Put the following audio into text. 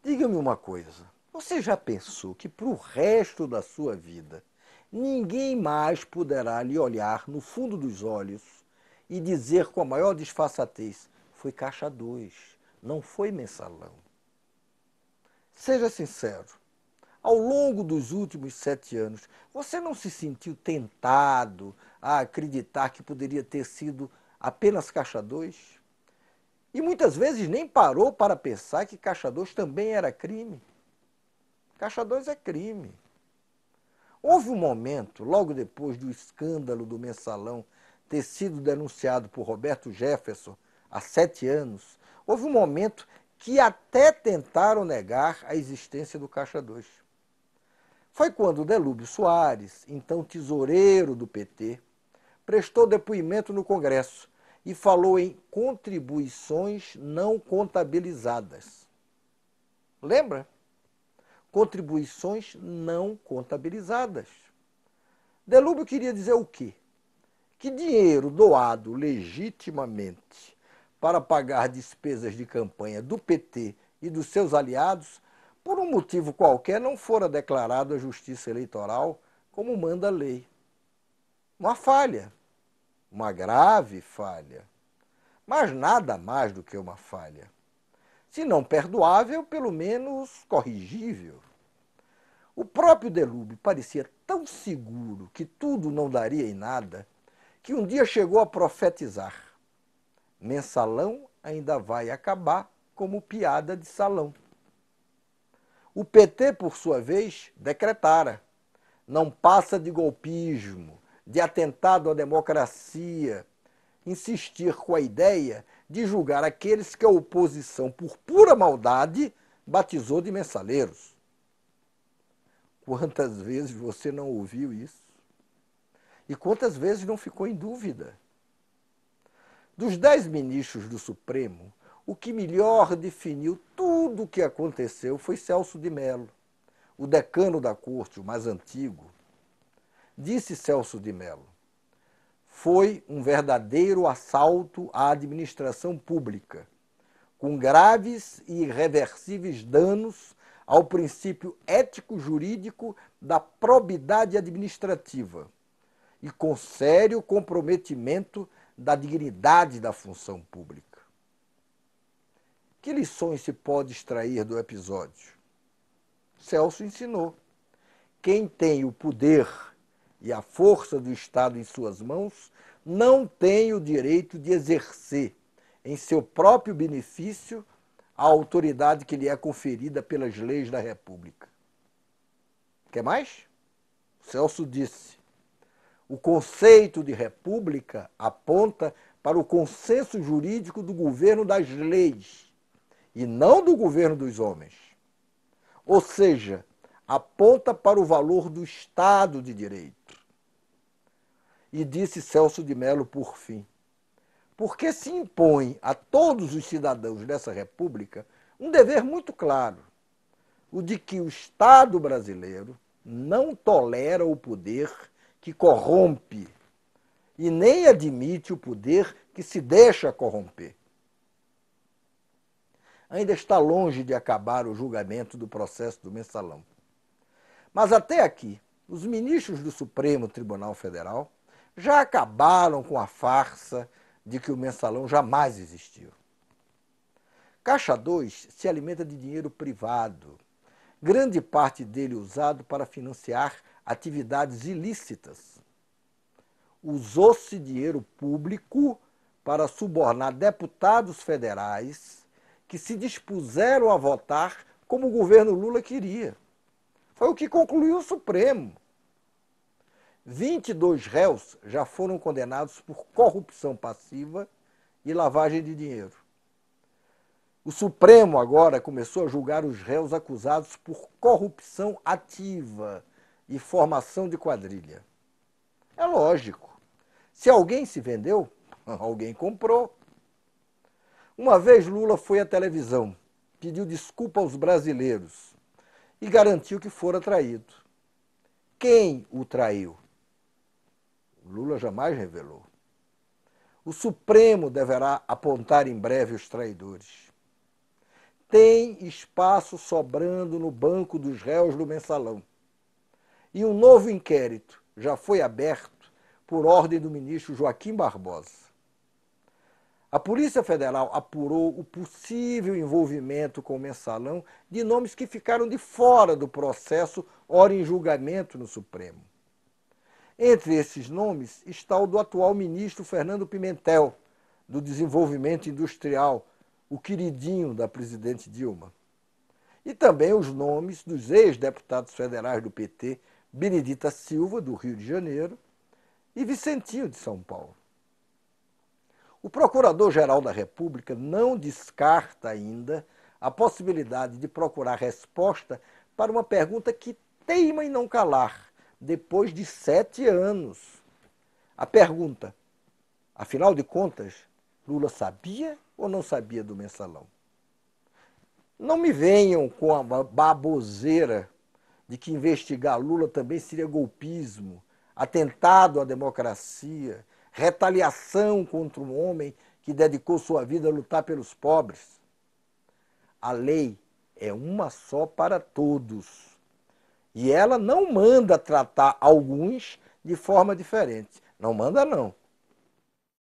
Diga-me uma coisa, você já pensou que para o resto da sua vida ninguém mais poderá lhe olhar no fundo dos olhos e dizer com a maior disfarçatez: foi caixa 2, não foi mensalão? Seja sincero, ao longo dos últimos 7 anos, você não se sentiu tentado a acreditar que poderia ter sido apenas caixa 2? E muitas vezes nem parou para pensar que caixa 2 também era crime. Caixa 2 é crime. Houve um momento, logo depois do escândalo do mensalão ter sido denunciado por Roberto Jefferson há 7 anos, houve um momento que até tentaram negar a existência do Caixa 2. Foi quando Delúbio Soares, então tesoureiro do PT, prestou depoimento no Congresso e falou em contribuições não contabilizadas. Lembra? Contribuições não contabilizadas. Delúbio queria dizer o quê? Que dinheiro doado legitimamente para pagar despesas de campanha do PT e dos seus aliados, por um motivo qualquer, não fora declarado à Justiça Eleitoral como manda a lei. Uma falha, uma grave falha, mas nada mais do que uma falha. Se não perdoável, pelo menos corrigível. O próprio Delúbio parecia tão seguro que tudo não daria em nada, que um dia chegou a profetizar: mensalão ainda vai acabar como piada de salão. O PT, por sua vez, decretara: não passa de golpismo, de atentado à democracia, insistir com a ideia de julgar aqueles que a oposição, por pura maldade, batizou de mensaleiros. Quantas vezes você não ouviu isso? E quantas vezes não ficou em dúvida? Dos 10 ministros do Supremo, o que melhor definiu tudo o que aconteceu foi Celso de Mello, o decano da corte, o mais antigo. Disse Celso de Mello: foi um verdadeiro assalto à administração pública, com graves e irreversíveis danos ao princípio ético-jurídico da probidade administrativa e com sério comprometimento da dignidade da função pública. Que lições se pode extrair do episódio? Celso ensinou: quem tem o poder e a força do Estado em suas mãos não tem o direito de exercer, em seu próprio benefício, a autoridade que lhe é conferida pelas leis da República. Quer mais? Celso disse: o conceito de república aponta para o consenso jurídico do governo das leis e não do governo dos homens. Ou seja, aponta para o valor do Estado de Direito. E disse Celso de Mello por fim: porque se impõe a todos os cidadãos dessa república um dever muito claro, o de que o Estado brasileiro não tolera o poder que corrompe e nem admite o poder que se deixa corromper. Ainda está longe de acabar o julgamento do processo do mensalão. Mas até aqui, os ministros do Supremo Tribunal Federal já acabaram com a farsa de que o mensalão jamais existiu. Caixa 2 se alimenta de dinheiro privado, grande parte dele usado para financiar atividades ilícitas. Usou-se dinheiro público para subornar deputados federais que se dispuseram a votar como o governo Lula queria. Foi o que concluiu o Supremo. 22 réus já foram condenados por corrupção passiva e lavagem de dinheiro. O Supremo agora começou a julgar os réus acusados por corrupção ativa e formação de quadrilha. É lógico. Se alguém se vendeu, alguém comprou. Uma vez Lula foi à televisão, pediu desculpa aos brasileiros e garantiu que fora traído. Quem o traiu? Lula jamais revelou. O Supremo deverá apontar em breve os traidores. tem espaço sobrando no banco dos réus do Mensalão. E um novo inquérito já foi aberto por ordem do ministro Joaquim Barbosa. A Polícia Federal apurou o possível envolvimento com o Mensalão de nomes que ficaram de fora do processo, ora em julgamento no Supremo. Entre esses nomes está o do atual ministro Fernando Pimentel, do Desenvolvimento Industrial, o queridinho da presidente Dilma. E também os nomes dos ex-deputados federais do PT, Benedita Silva, do Rio de Janeiro, e Vicentinho, de São Paulo. O Procurador-Geral da República não descarta ainda a possibilidade de procurar resposta para uma pergunta que teima em não calar, depois de 7 anos. A pergunta, afinal de contas, Lula sabia ou não sabia do Mensalão? Não me venham com a baboseira de que investigar Lula também seria golpismo, atentado à democracia, retaliação contra um homem que dedicou sua vida a lutar pelos pobres. A lei é uma só para todos. E ela não manda tratar alguns de forma diferente. Não manda, não.